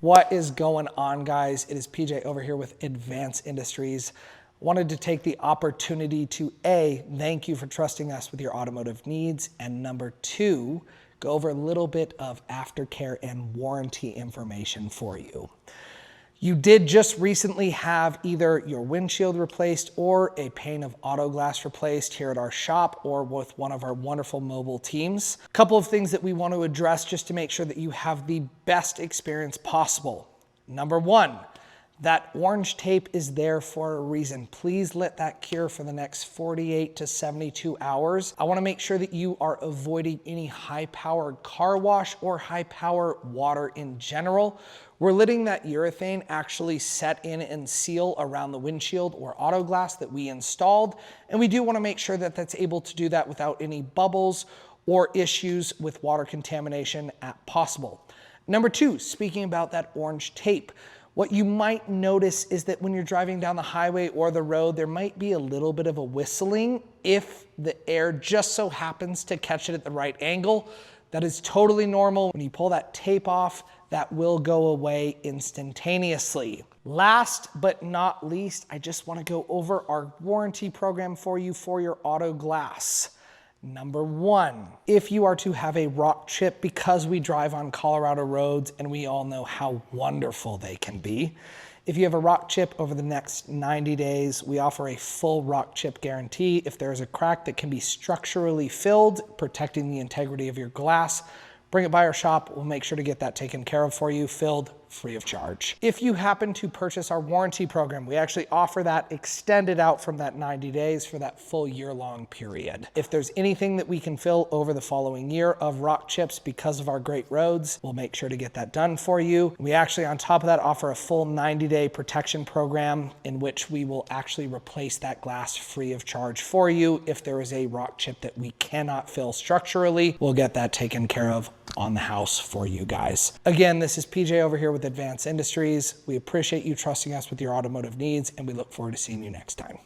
What is going on, guys? It is PJ over here with Advanced Industries. Wanted to take the opportunity to A, thank you for trusting us with your automotive needs, and number two, go over a little bit of aftercare and warranty information for you. You did just recently have either your windshield replaced or a pane of auto glass replaced here at our shop or with one of our wonderful mobile teams. A couple of things that we want to address just to make sure that you have the best experience possible. Number one, that orange tape is there for a reason. Please let that cure for the next 48 to 72 hours. I want to make sure that you are avoiding any high-powered car wash or high-power water in general. We're letting that urethane actually set in and seal around the windshield or auto glass that we installed. And we do want to make sure that that's able to do that without any bubbles or issues with water contamination at possible. Number two, speaking about that orange tape, what you might notice is that when you're driving down the highway or the road, there might be a little bit of a whistling if the air just so happens to catch it at the right angle. That is totally normal. When you pull that tape off, that will go away instantaneously. Last but not least, I just want to go over our warranty program for you for your auto glass. Number one, if you are to have a rock chip, because we drive on Colorado roads and we all know how wonderful they can be, if you have a rock chip over the next 90 days, we offer a full rock chip guarantee. If there is a crack that can be structurally filled, protecting the integrity of your glass, bring it by our shop. We'll make sure to get that taken care of for you, filled, free of charge. If you happen to purchase our warranty program, we actually offer that extended out from that 90 days for that full year-long period. If there's anything that we can fill over the following year of rock chips because of our great roads, we'll make sure to get that done for you. We actually, on top of that, offer a full 90-day protection program in which we will actually replace that glass free of charge for you. If there is a rock chip that we cannot fill structurally, we'll get that taken care of on the house for you guys. Again, this is PJ over here with Advanced Industries. We appreciate you trusting us with your automotive needs, and we look forward to seeing you next time.